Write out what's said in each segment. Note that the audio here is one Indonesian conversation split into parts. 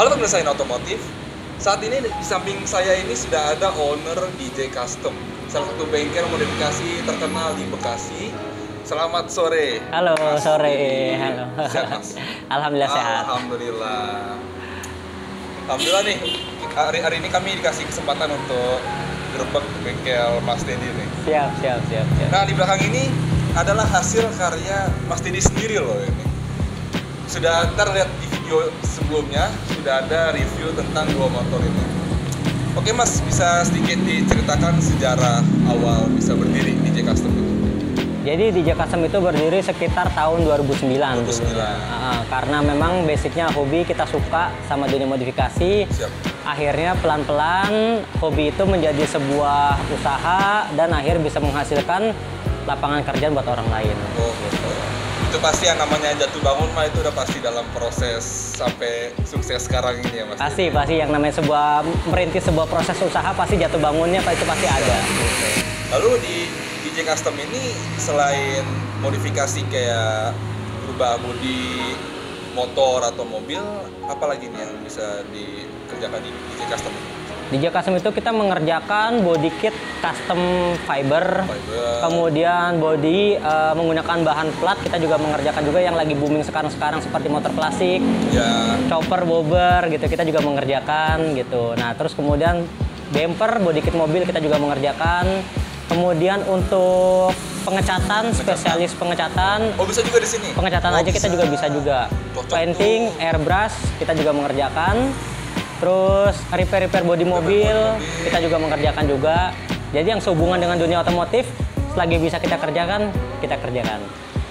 Halo pemirsa otomotif. Saat ini di samping saya ini sudah ada owner DJ Custom, salah satu bengkel modifikasi terkenal di Bekasi. Selamat sore. Halo, Mas sore. Didi. Halo. Sehat, Mas? Alhamdulillah sehat. Alhamdulillah nih, hari ini kami dikasih kesempatan untuk gerbek bengkel Mas Dedi nih. Siap. Nah, di belakang ini adalah hasil karya Mas Dedi sendiri loh ini. Sudah terlihat di video sebelumnya, sudah ada review tentang dua motor ini. Oke Mas, bisa sedikit diceritakan sejarah awal bisa berdiri DJ Custom itu? Jadi DJ Custom itu berdiri sekitar tahun 2009. Karena memang basicnya hobi, kita suka sama dunia modifikasi. Siap. Akhirnya pelan-pelan hobi itu menjadi sebuah usaha dan akhir bisa menghasilkan lapangan kerjaan buat orang lain. Oh, itu pasti yang namanya jatuh bangun mah itu udah pasti dalam proses sampai sukses sekarang ini ya Mas. Pasti yang namanya sebuah merintis sebuah proses usaha pasti jatuh bangunnya itu pasti ada. Lalu di DJ Custom ini selain modifikasi kayak berubah bodi motor atau mobil, apa lagi nih yang bisa dikerjakan di DJ Custom? DJ Custom itu kita mengerjakan body kit custom fiber. Kemudian body menggunakan bahan plat, kita juga mengerjakan juga yang lagi booming sekarang seperti motor klasik, ya. Chopper, bobber gitu, kita juga mengerjakan gitu. Nah terus kemudian bumper, body kit mobil kita juga mengerjakan. Kemudian untuk pengecatan, spesialis pengecatan. Oh bisa juga di sini? Pengecatan aja kita juga bisa juga. Painting, airbrush kita juga mengerjakan. Terus repair body mobil kita juga mengerjakan juga. Jadi yang sehubungan dengan dunia otomotif, selagi bisa kita kerjakan, kita kerjakan.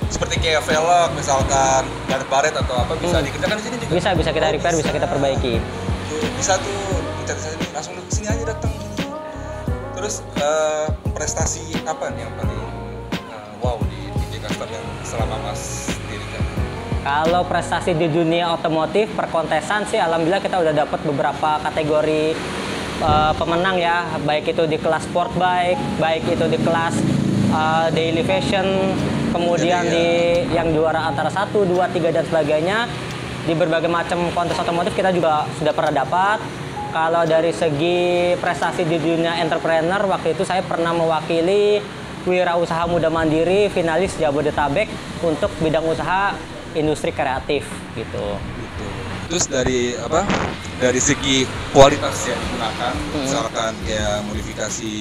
Seperti kayak velg misalkan, baret atau apa bisa dikerjakan di sini juga? Bisa kita repair, bisa kita perbaiki. Bisa tuh, kita sini langsung ke sini aja datang. Terus prestasi apa nih yang paling wow di DJ Custom yang selama Mas dirikan? Kalau prestasi di dunia otomotif perkontesan sih alhamdulillah kita udah dapat beberapa kategori pemenang ya, baik itu di kelas sport bike, baik itu di kelas daily fashion, kemudian di yang juara antara 1, 2, 3 dan sebagainya. Di berbagai macam kontes otomotif kita juga sudah pernah dapat. Kalau dari segi prestasi di dunia entrepreneur, waktu itu saya pernah mewakili wirausaha muda mandiri finalis Jabodetabek untuk bidang usaha industri kreatif gitu. Terus dari apa? Dari segi kualitas yang digunakan, misalkan kayak modifikasi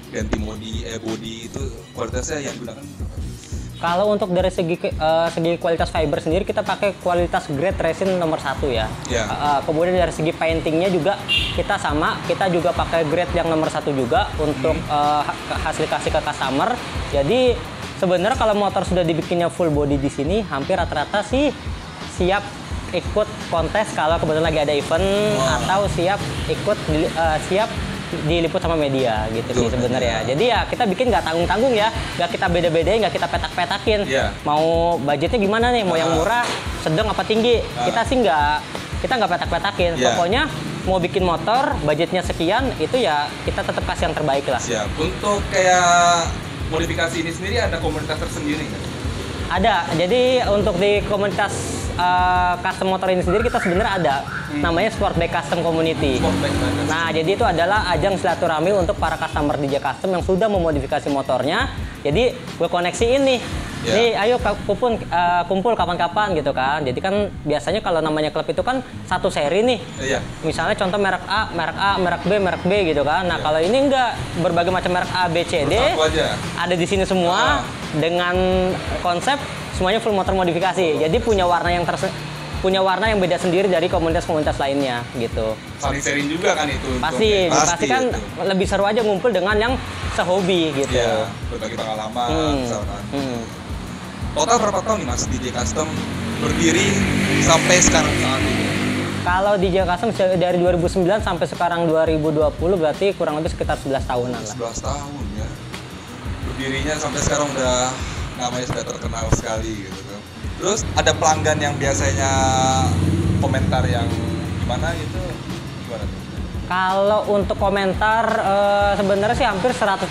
ganti body itu kualitasnya yang digunakan. Kalau untuk dari segi kualitas fiber sendiri kita pakai kualitas grade resin nomor 1 ya. Kemudian dari segi paintingnya juga kita juga pakai grade yang nomor 1 juga untuk hasil kasih ke customer. Jadi sebenarnya kalau motor sudah dibikinnya full body di sini hampir rata-rata sih siap ikut kontes kalau kebetulan lagi ada event atau siap diliput sama media gitu sih sebenarnya. Jadi ya kita bikin nggak tanggung-tanggung ya, nggak kita beda-bedain, nggak kita petak-petakin. Mau budgetnya gimana nih, mau yang murah, sedang apa tinggi? Kita nggak petak-petakin. Pokoknya mau bikin motor, budgetnya sekian, itu ya kita tetap kasih yang terbaik lah. Siap. Untuk kayak modifikasi ini sendiri ada komunitas tersendiri kan? Ada. Jadi untuk di komunitas custom motor ini sendiri kita sebenarnya ada namanya Sport Bike Custom Community. Nah, jadi itu adalah ajang silaturahmi untuk para customer DJ Custom yang sudah memodifikasi motornya. Jadi gue koneksi ini. Nih, ayo kumpul kapan-kapan gitu kan. Jadi kan biasanya kalau namanya klub itu kan satu seri nih. Misalnya contoh merek A, merek B, merek B gitu kan. Nah, kalau ini enggak, berbagai macam merek A, B, C, D ada di sini semua dengan konsep semuanya full motor modifikasi. Jadi punya warna yang beda sendiri dari komunitas-komunitas lainnya gitu. Saling sharing juga kan itu. Pasti kan itu. Lebih seru aja ngumpul dengan yang sehobi gitu. Iya, berbagi pengalaman misalkan. Total berapa tahun nih Mas DJ Custom berdiri sampai sekarang saat ini? Kalau DJ Custom dari 2009 sampai sekarang 2020 berarti kurang lebih sekitar 11 tahunan lah. 11 tahun ya. Berdirinya sampai sekarang udah namanya sudah terkenal sekali gitu kan. Terus ada pelanggan yang biasanya komentar yang gimana gitu, gimana tuh? Kalau untuk komentar sebenarnya sih hampir 100%,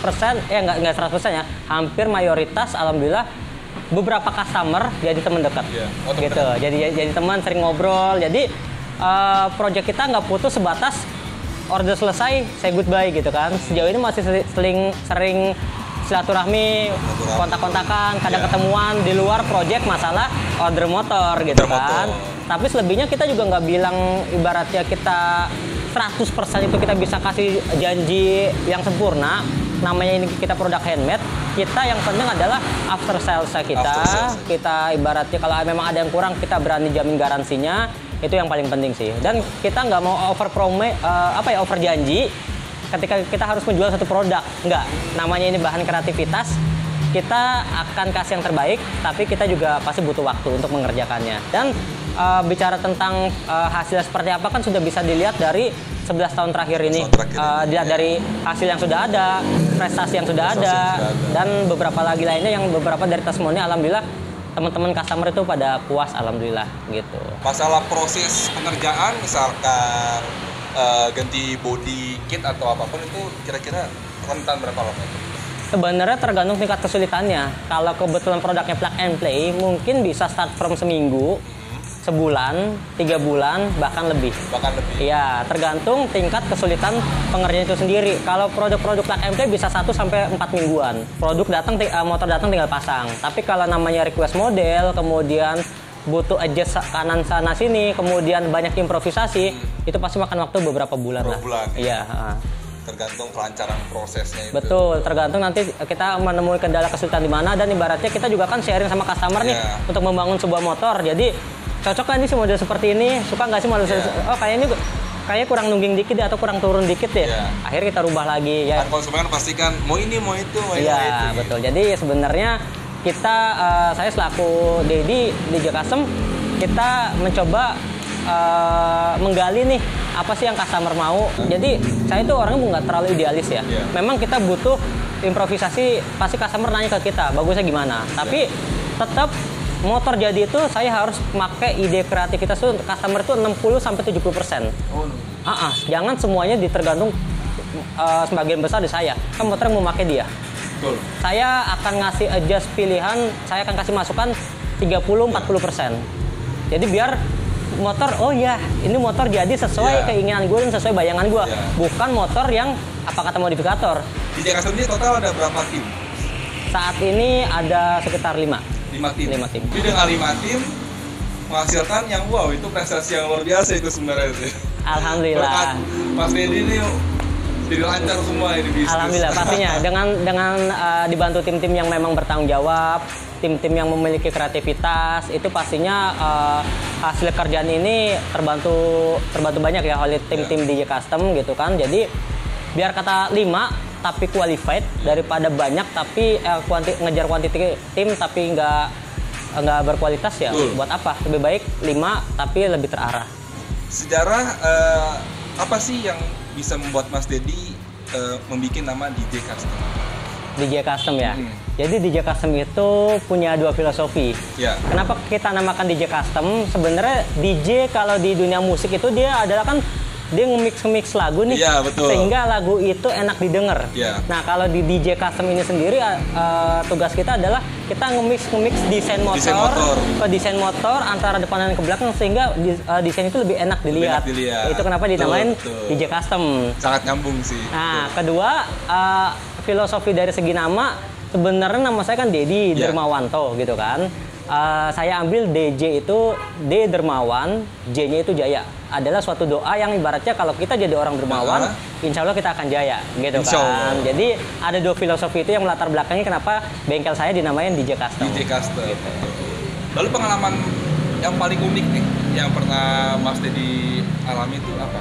nggak 100% ya, hampir mayoritas alhamdulillah beberapa customer jadi teman dekat, gitu. Jadi teman sering ngobrol. Jadi project kita nggak putus sebatas order selesai, say goodbye gitu kan. Sejauh ini masih sering silaturahmi, kontak-kontakan, kadang ketemuan di luar project masalah order motor gitu kan. Tapi selebihnya kita juga nggak bilang ibaratnya kita 100% itu kita bisa kasih janji yang sempurna. Namanya ini kita produk handmade, kita yang penting adalah after sales kita. Kita ibaratnya kalau memang ada yang kurang, kita berani jamin garansinya. Itu yang paling penting sih. Dan kita nggak mau over janji ketika kita harus menjual satu produk. Enggak, namanya ini bahan kreativitas, kita akan kasih yang terbaik, tapi kita juga pasti butuh waktu untuk mengerjakannya. Dan bicara tentang hasil seperti apa kan sudah bisa dilihat dari 11 tahun terakhir ini. Dilihat dari hasil yang sudah ada, prestasi yang sudah ada, dan beberapa lagi lainnya yang beberapa dari testimoni, alhamdulillah teman-teman customer itu pada puas, alhamdulillah gitu. Masalah proses pengerjaan misalkan ganti body kit atau apapun itu kira-kira rentan berapa lama? Sebenarnya tergantung tingkat kesulitannya. Kalau kebetulan produknya plug and play, mungkin bisa start from seminggu, sebulan, 3 bulan, bahkan lebih. Iya, tergantung tingkat kesulitan pengerjaan itu sendiri. Kalau produk-produk plug and play bisa 1 sampai 4 mingguan. Motor datang tinggal pasang. Tapi kalau namanya request model, kemudian butuh adjust kanan sana sini, kemudian banyak improvisasi, itu pasti makan waktu beberapa bulan lah. Iya. Tergantung kelancaran prosesnya itu. Betul, tergantung nanti kita menemui kendala kesulitan di mana, dan ibaratnya kita juga kan sharing sama customer nih untuk membangun sebuah motor. Jadi cocok nggak nih sih model seperti ini? Suka nggak sih model oh kayaknya kurang nungging dikit ya, atau kurang turun dikit ya. Akhirnya kita rubah lagi ya. Kan konsumen pastikan mau ini, mau itu, mau itu. Iya, betul. Jadi sebenarnya kita, saya selaku Dedi di Custom, kita mencoba menggali nih apa sih yang customer mau. Jadi saya itu orangnya nggak terlalu idealis ya. Memang kita butuh improvisasi, pasti customer nanya ke kita bagusnya gimana. Tapi tetap motor jadi itu saya harus pakai ide kreativitas itu customer itu 60-70%. Jangan semuanya ditergantung sebagian besar di saya. Kan motor yang mau pakai dia. Betul. Saya akan ngasih adjust pilihan, saya akan kasih masukan 30-40%. Jadi biar motor, oh ya, ini motor jadi sesuai keinginan gue dan sesuai bayangan gue. Bukan motor yang apa kata modifikator. Di Custom ini total ada berapa tim? Saat ini ada sekitar 5 tim. Jadi dengan 5 tim menghasilkan yang wow, itu prestasi yang luar biasa itu sebenarnya. Alhamdulillah. Mas Dedi ini jadi lancar semua ini bisnis. Alhamdulillah, pastinya dengan dibantu tim-tim yang memang bertanggung jawab, tim-tim yang memiliki kreativitas, itu pastinya hasil kerjaan ini terbantu banyak ya oleh tim-tim DJ Custom gitu kan. Jadi biar kata 5 tapi qualified daripada banyak tapi ngejar quantity tim tapi nggak berkualitas ya. Buat apa? Lebih baik 5 tapi lebih terarah. Sejarah apa sih yang bisa membuat Mas Dedi membuat nama DJ Custom? DJ Custom ya. Jadi DJ Custom itu punya 2 filosofi. Kenapa kita namakan DJ Custom? Sebenarnya DJ kalau di dunia musik itu dia adalah kan dia nge-mix lagu nih, sehingga lagu itu enak didengar. Nah kalau di DJ Custom ini sendiri tugas kita adalah kita nge-mix desain motor ke desain motor antara depan dan ke belakang, sehingga desain itu lebih enak dilihat. Itu kenapa dinamain DJ Custom. Sangat nyambung sih. Nah kedua, filosofi dari segi nama, sebenarnya nama saya kan Dedi Dermawanto gitu kan. Saya ambil DJ itu D Dermawan, J-nya itu Jaya. Adalah suatu doa yang ibaratnya kalau kita jadi orang dermawan, insya Allah kita akan jaya, gitu kan. Jadi ada 2 filosofi itu yang melatar belakangnya kenapa bengkel saya dinamain DJ Custom. DJ Custom. Gitu. Lalu pengalaman yang paling unik nih, yang pernah Mas Dedi alami itu apa?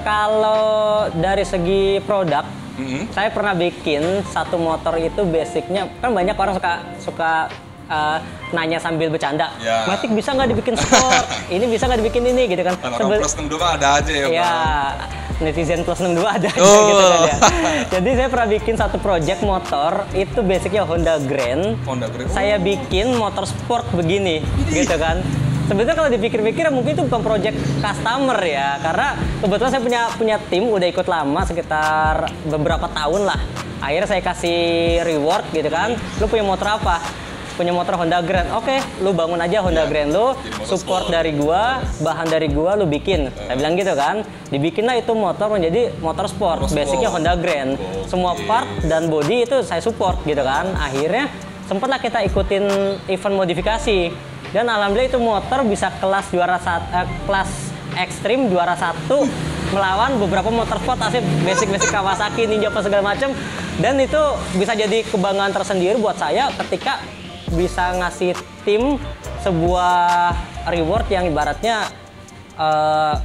Kalau dari segi produk, saya pernah bikin satu motor itu basicnya kan banyak orang suka nanya sambil bercanda, Matic bisa nggak dibikin sport, ini bisa nggak dibikin ini gitu kan. Orang plus 62 ada aja ya, ya netizen plus 62 ada aja gitu kan ya. Jadi saya pernah bikin satu project motor, itu basicnya Honda Grand. Saya bikin motor sport begini gitu kan. Sebenarnya kalau dipikir-pikir mungkin itu bukan project customer ya, karena kebetulan saya punya tim udah ikut lama sekitar beberapa tahun lah. Akhirnya saya kasih reward gitu kan, lu punya motor apa? punya motor Honda Grand. Oke, lu bangun aja Honda Grand lu, support dari gua, bahan dari gua lu bikin. Saya bilang gitu kan. Dibikinlah itu motor menjadi motor sport. Basicnya Honda Grand. Semua part dan body itu saya support gitu kan. Akhirnya sempatlah kita ikutin event modifikasi. Dan alhamdulillah itu motor bisa kelas kelas ekstrim juara 1 melawan beberapa motor sport asli basic Kawasaki, Ninja apa segala macam. Dan itu bisa jadi kebanggaan tersendiri buat saya ketika bisa ngasih tim sebuah reward yang ibaratnya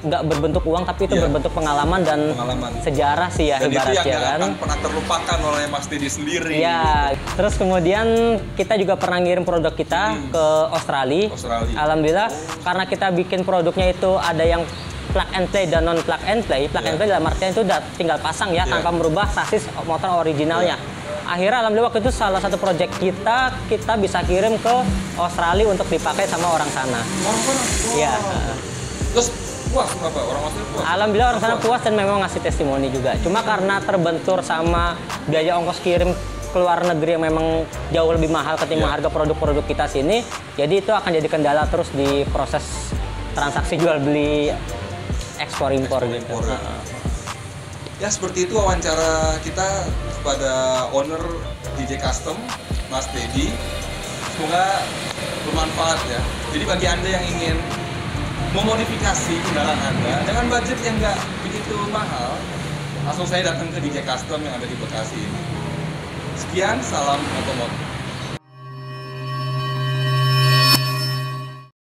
nggak berbentuk uang tapi itu berbentuk pengalaman dan sejarah sih ya, dan ibaratnya itu yang kan. akan pernah terlupakan oleh Mas Dedi sendiri. Ya, terus kemudian kita juga pernah ngirim produk kita ke Australia. Alhamdulillah karena kita bikin produknya itu ada yang plug and play dan non plug and play. Plug and play dalam artian itu udah tinggal pasang ya tanpa merubah sasis motor originalnya. Akhirnya alhamdulillah waktu itu salah satu project kita bisa kirim ke Australia untuk dipakai sama orang sana. Iya. Terus puas kenapa? Orang Australia puas? Alhamdulillah orang sana puas dan memang ngasih testimoni juga. Cuma karena terbentur sama biaya ongkos kirim ke luar negeri yang memang jauh lebih mahal ketimbang harga produk-produk kita sini, jadi itu akan jadi kendala terus di proses transaksi jual beli ekspor impor gitu. Ya seperti itu wawancara kita kepada owner DJ Custom, Mas Dedi. Semoga bermanfaat ya. Jadi bagi Anda yang ingin memodifikasi kendaraan Anda dengan budget yang nggak begitu mahal, langsung saya datang ke DJ Custom yang ada di Bekasi ini. Sekian, salam otomotif.